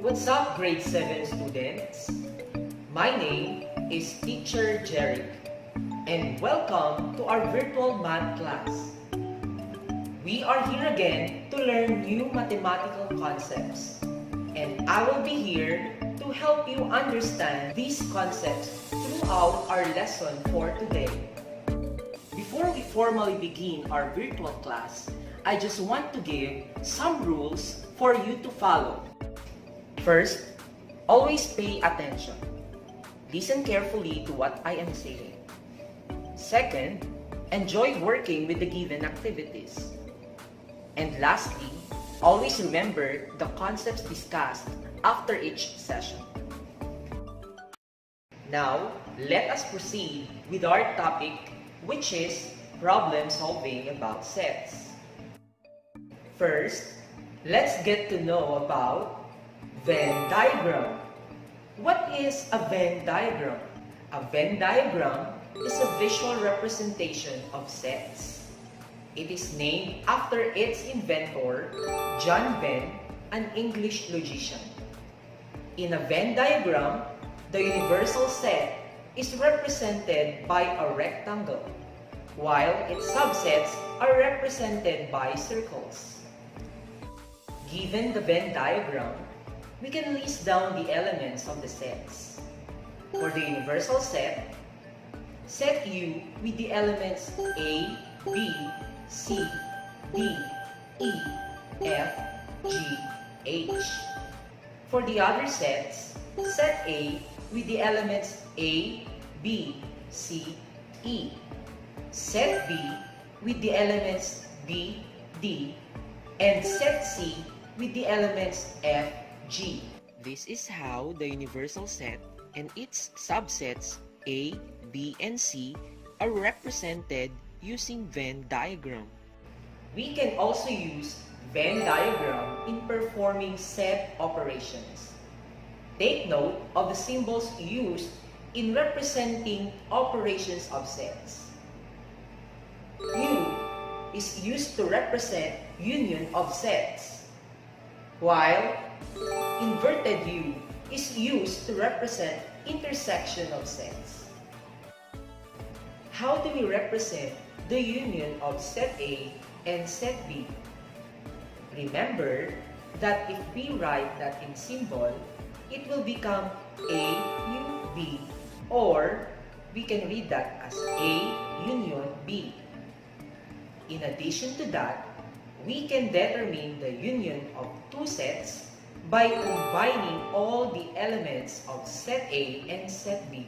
What's up, grade 7 students? My name is Teacher Jeric, and welcome to our virtual math class. We are here again to learn new mathematical concepts, and I will be here to help you understand these concepts throughout our lesson for today. Before we formally begin our virtual class, I just want to give some rules for you to follow. First, always pay attention. Listen carefully to what I am saying. Second, enjoy working with the given activities. And lastly, always remember the concepts discussed after each session. Now, let us proceed with our topic, which is problem solving about sets. First, let's get to know about Venn diagram. What is a Venn diagram? A Venn diagram is a visual representation of sets. It is named after its inventor, John Venn, an English logician. In a Venn diagram, the universal set is represented by a rectangle, while its subsets are represented by circles. Given the Venn diagram, we can list down the elements of the sets. For the universal set, set U with the elements A, B, C, D, E, F, G, H. For the other sets, set A with the elements A, B, C, E. Set B with the elements B, D, and set C with the elements F, G. This is how the universal set and its subsets A, B, and C are represented using Venn diagram. We can also use Venn diagram in performing set operations. Take note of the symbols used in representing operations of sets. U is used to represent union of sets, while inverted U is used to represent intersection of sets. How do we represent the union of set A and set B? Remember that if we write that in symbol, it will become A U B, or we can read that as A union B. In addition to that, we can determine the union of two sets by combining all the elements of set A and set B.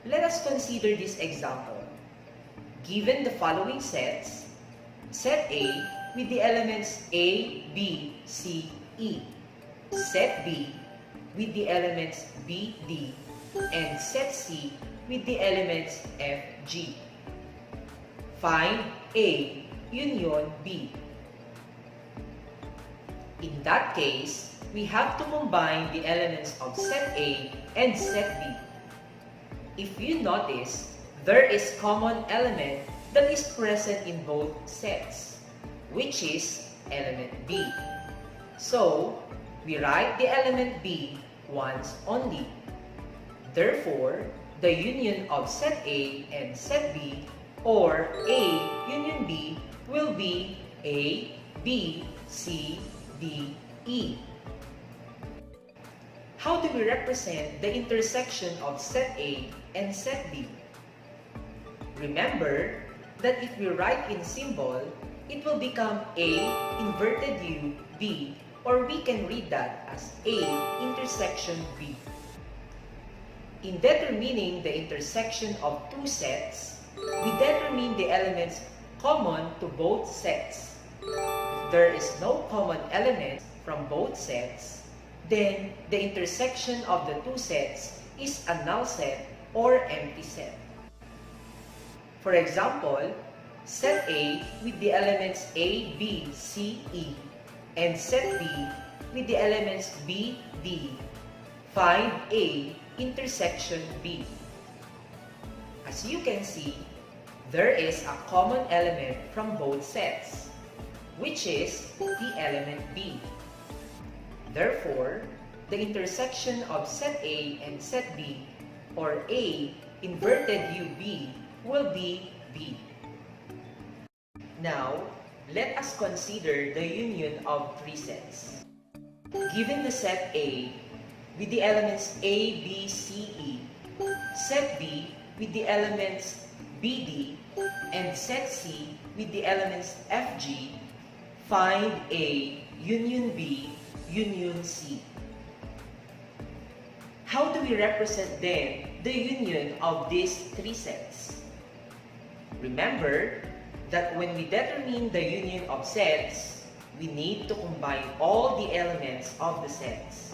Let us consider this example. Given the following sets, set A with the elements A, B, C, E, set B with the elements B, D, and set C with the elements F, G. Find A union B. In that case, we have to combine the elements of set A and set B. If you notice, there is common element that is present in both sets, which is element B. So, we write the element B once only. Therefore, the union of set A and set B, or A union B, will be A, B, C, D, E. How do we represent the intersection of set A and set B? Remember that if we write in symbol, it will become A inverted U, B, or we can read that as A intersection B. In determining the intersection of two sets, we determine the elements common to both sets. If there is no common element from both sets, then the intersection of the two sets is a null set or empty set. For example, set A with the elements A, B, C, E, and set B with the elements B, D. Find A intersection B. As you can see, there is a common element from both sets, which is the element B. Therefore, the intersection of set A and set B, or A inverted UB, will be B. Now, let us consider the union of three sets. Given the set A with the elements A, B, C, E, set B with the elements B, D, and set C with the elements F, G, find A union B union C. How do we represent then the union of these three sets? Remember that when we determine the union of sets, we need to combine all the elements of the sets.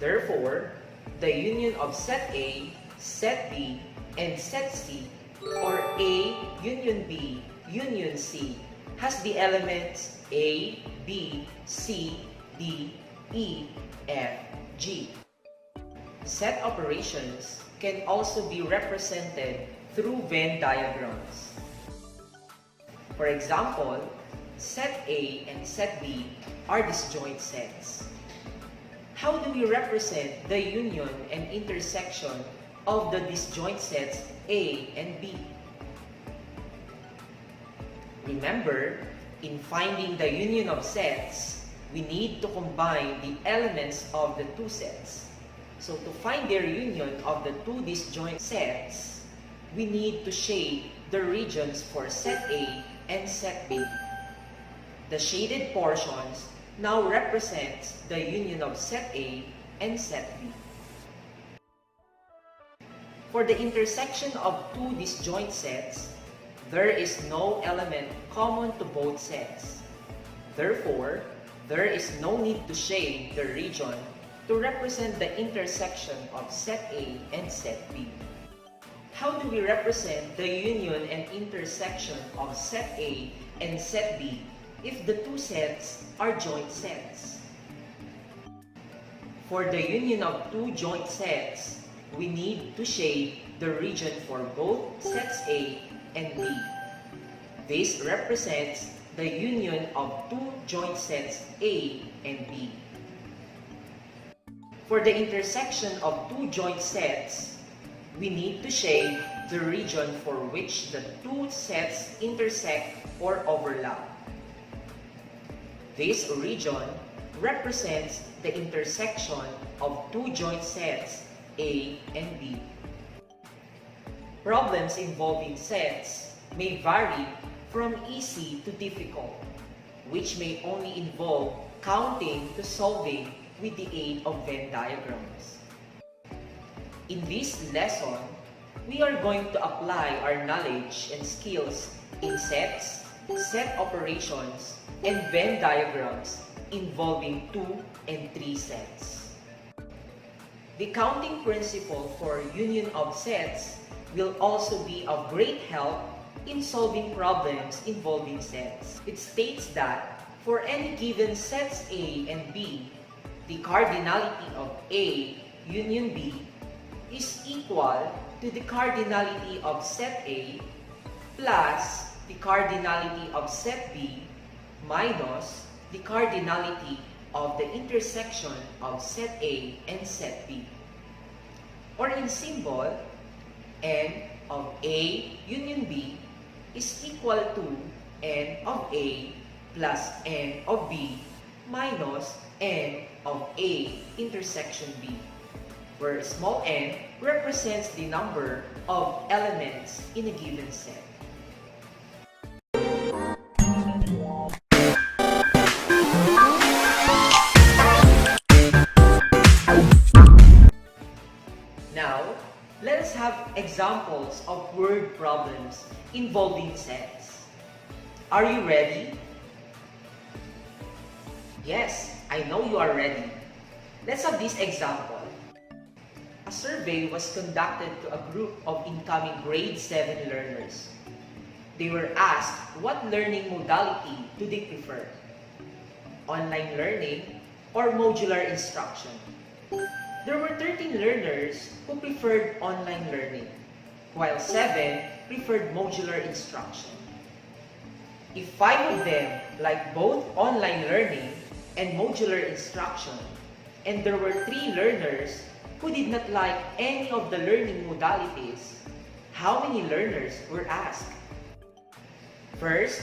Therefore, the union of set A, set B, and set C, or A union B union C, has the elements A, B, C, D, E, F, G. Set operations can also be represented through Venn diagrams. For example, set A and set B are disjoint sets. How do we represent the union and intersection of the disjoint sets A and B? Remember, in finding the union of sets, we need to combine the elements of the two sets. So to find their union of the two disjoint sets, we need to shade the regions for set A and set B. The shaded portions now represents the union of set A and set B. For the intersection of two disjoint sets, there is no element common to both sets. Therefore, there is no need to shade the region to represent the intersection of set A and set B. How do we represent the union and intersection of set A and set B if the two sets are joint sets? For the union of two joint sets, we need to shade the region for both sets A and B. This represents the union of two joint sets A and B. For the intersection of two joint sets, we need to shade the region for which the two sets intersect or overlap. This region represents the intersection of two joint sets A and B. Problems involving sets may vary from easy to difficult, which may only involve counting to solving with the aid of Venn diagrams. In this lesson, we are going to apply our knowledge and skills in sets, set operations, and Venn diagrams involving 2 and 3 sets. The counting principle for union of sets will also be of great help in solving problems involving sets. It states that for any given sets A and B, the cardinality of A union B is equal to the cardinality of set A plus the cardinality of set B minus the cardinality of the intersection of set A and set B. Or in symbol, N of A union B is equal to N of A plus N of B minus N of A intersection B, where small n represents the number of elements in a given set. Now, let us have examples of word problems involving sets. Are you ready? Yes, I know you are ready. Let's have this example. A survey was conducted to a group of incoming grade 7 learners. They were asked what learning modality do they prefer? Online learning or modular instruction? There were 13 learners who preferred online learning, while 7 preferred modular instruction. If 5 of them liked both online learning and modular instruction, and there were 3 learners who did not like any of the learning modalities, how many learners were asked? First,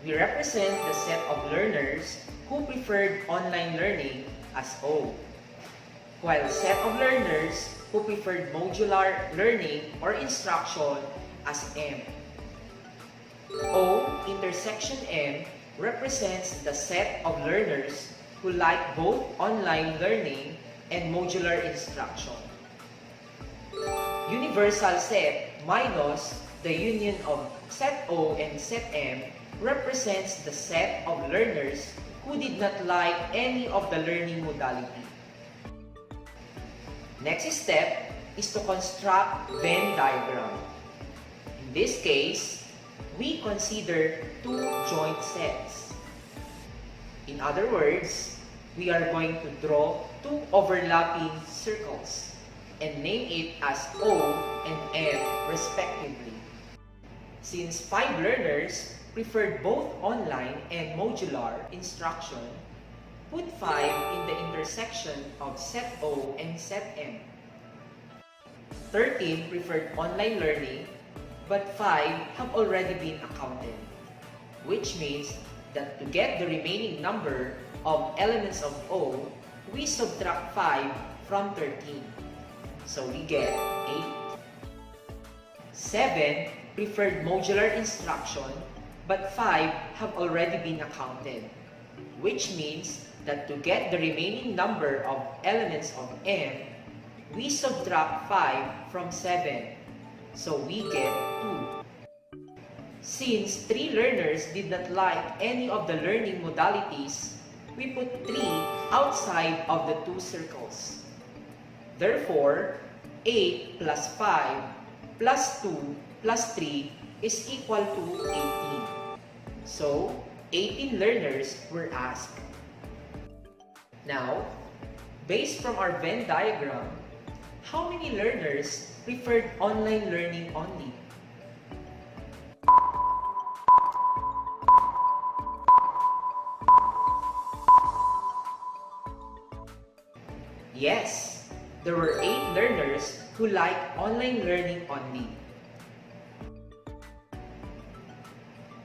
we represent the set of learners who preferred online learning as O, while set of learners who preferred modular learning or instruction as M. O intersection M represents the set of learners who like both online learning and modular instruction. Universal set minus the union of set O and set M represents the set of learners who did not like any of the learning modality. Next step is to construct Venn diagram. In this case, we consider 2 joint sets. In other words, we are going to draw 2 overlapping circles and name it as O and M respectively. Since 5 learners preferred both online and modular instruction, put 5 in the intersection of set O and set M. 13 preferred online learning, but 5 have already been accounted, which means that to get the remaining number of elements of O, we subtract 5 from 13. So we get 8. 7 preferred modular instruction, but 5 have already been accounted, which means that to get the remaining number of elements of M, we subtract 5 from 7. So we get 2. Since 3 learners did not like any of the learning modalities, we put 3 outside of the 2 circles. Therefore, 8 plus 5 plus 2 plus 3 is equal to 18. So, 18 learners were asked. Now, based from our Venn diagram, how many learners preferred online learning only? Yes, there were 8 learners who liked online learning only.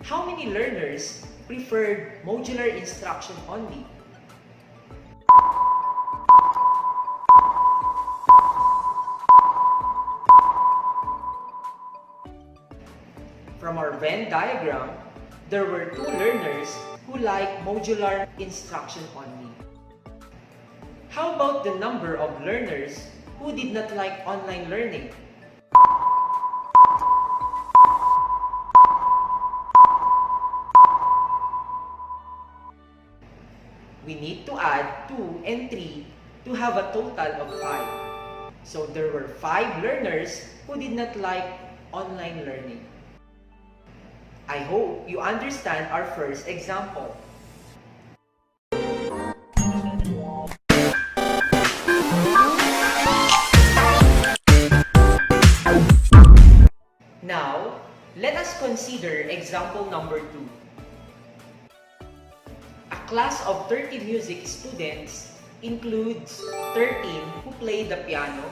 How many learners preferred modular instruction only? From our Venn diagram, there were 2 learners who liked modular instruction only. How about the number of learners who did not like online learning? We need to add 2 and 3 to have a total of 5. So there were 5 learners who did not like online learning. I hope you understand our first example. Now, let us consider example number 2. A class of 30 music students includes 13 who play the piano,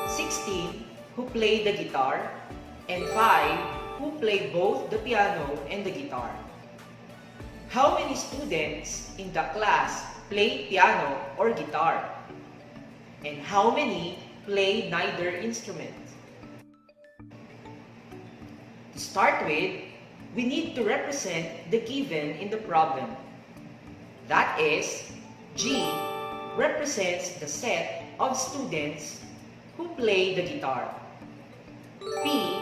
16 who play the guitar, and 5 who play both the piano and the guitar. How many students in the class play piano or guitar? And how many play neither instrument? To start with, we need to represent the given in the problem. That is, G represents the set of students who play the guitar. P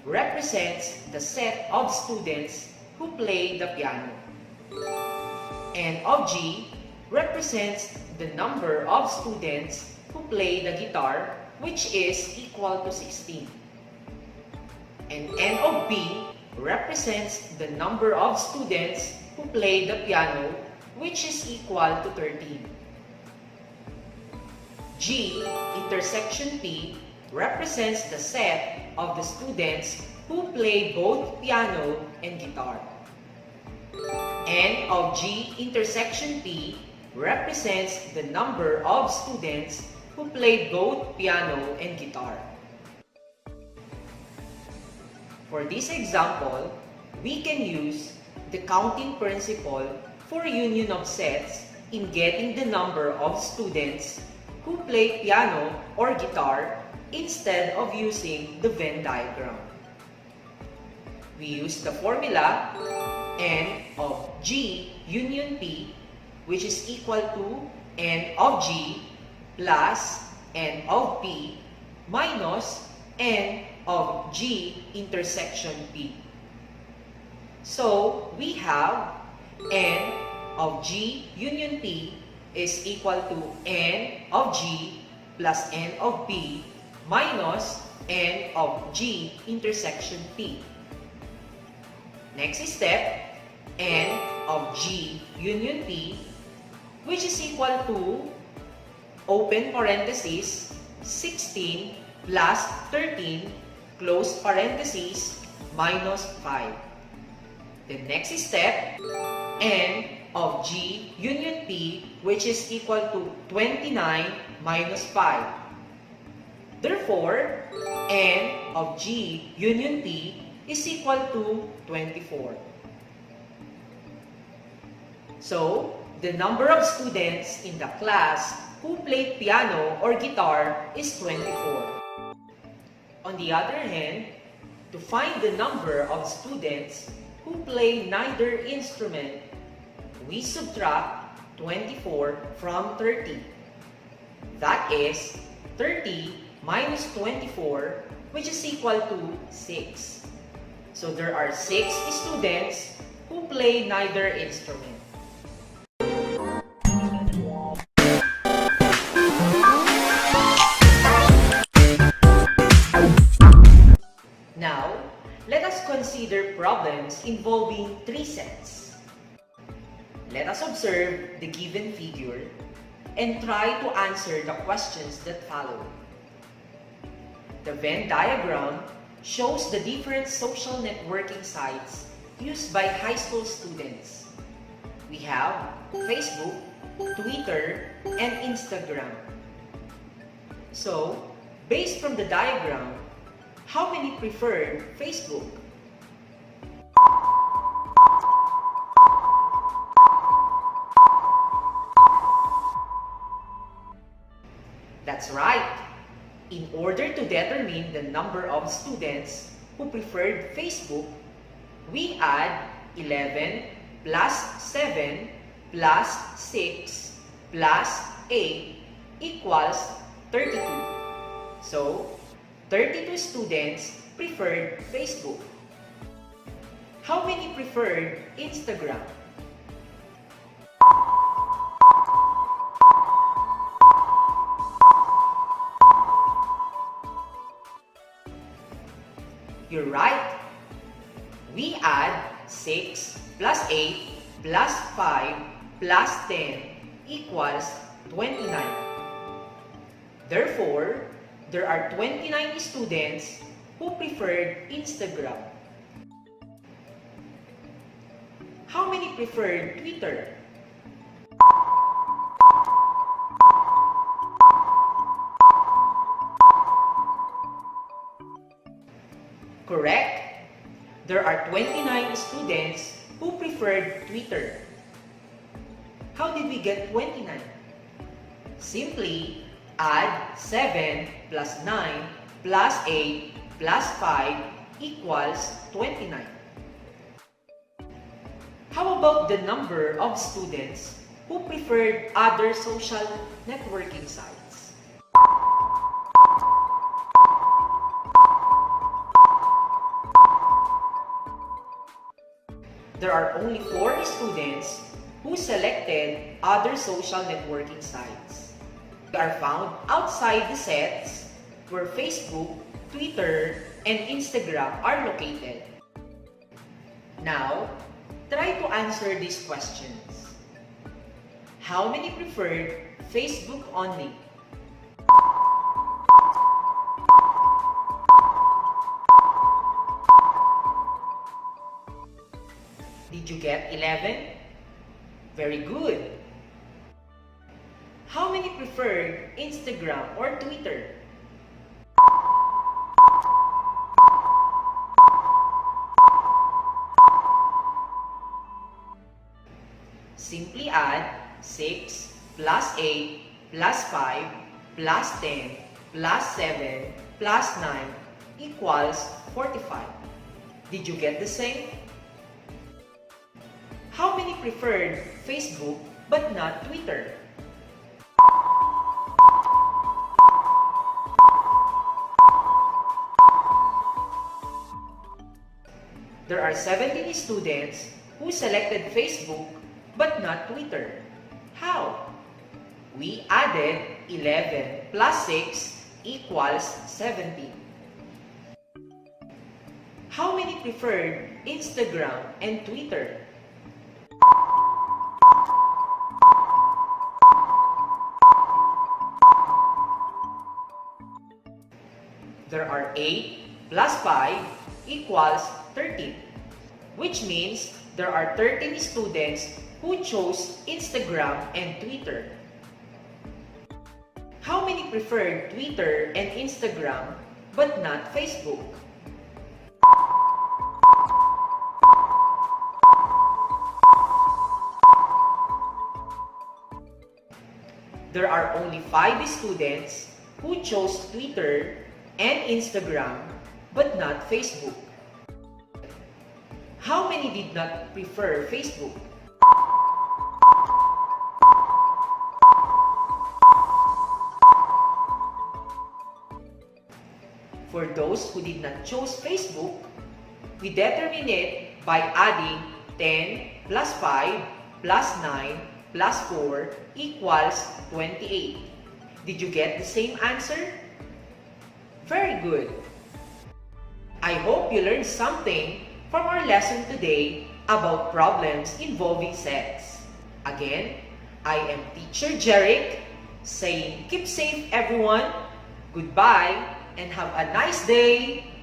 represents the set of students who play the piano. And of G represents the number of students who play the guitar, which is equal to 16. And N of B represents the number of students who play the piano, which is equal to 13. G intersection P represents the set of the students who play both piano and guitar. N of G intersection P represents the number of students who play both piano and guitar. For this example, we can use the counting principle for union of sets in getting the number of students who play piano or guitar instead of using the Venn diagram. We use the formula N of G union P, which is equal to N of G plus N of P minus N of G intersection P. So, we have N of G union P is equal to N of G plus N of P minus N of G intersection P. Next step, N of G union P, which is equal to, open parenthesis, 16 plus 13, close parenthesis, minus 5. The next step, N of G union P, which is equal to 29 minus 5. Therefore, N of G union P is equal to 24. So, the number of students in the class who play piano or guitar is 24. On the other hand, to find the number of students who play neither instrument, we subtract 24 from 30. That is 30 minus 24, which is equal to 6. So there are 6 students who play neither instrument. Now, let us consider problems involving 3 sets. Let us observe the given figure and try to answer the questions that follow. The Venn diagram shows the different social networking sites used by high school students. We have Facebook, Twitter, and Instagram. So, based from the diagram, how many preferred Facebook? That's right. In order to determine the number of students who preferred Facebook, we add 11 plus 7 plus 6 plus 8 equals 32. So, 32 students preferred Facebook. How many preferred Instagram? You're right. We add 6 plus 8 plus 5 plus 10 equals 29. Therefore, there are 29 students who preferred Instagram. How many preferred Twitter? Correct. There are 29 students who preferred Twitter. How did we get 29? Simply add 7 plus 9 plus 8 plus 5 equals 29. How about the number of students who preferred other social networking sites? There are only 4 students who selected other social networking sites. They are found outside the sets where Facebook, Twitter, and Instagram are located. Now, try to answer these questions. How many preferred Facebook only? Did you get 11? Very good. How many preferred Instagram or Twitter? Simply add 6 plus 8 plus 5 plus 10 plus 7 plus 9 equals 45. Did you get the same? How many preferred Facebook but not Twitter? There are 17 students who selected Facebook but not Twitter. How? We added 11 plus 6 equals 17. How many preferred Instagram and Twitter? There are 8 plus 5 equals 13, which means there are 13 students who chose Instagram and Twitter. How many preferred Twitter and Instagram but not Facebook? There are only 5 students who chose Twitter and Instagram but not Facebook. How many did not prefer Facebook? For those who did not choose Facebook, we determine it by adding 10 plus 5 plus 9 plus 4 equals 28. Did you get the same answer? Very good. I hope you learned something from our lesson today about problems involving sets. Again, I am Teacher Jeric saying keep safe everyone, goodbye, and have a nice day!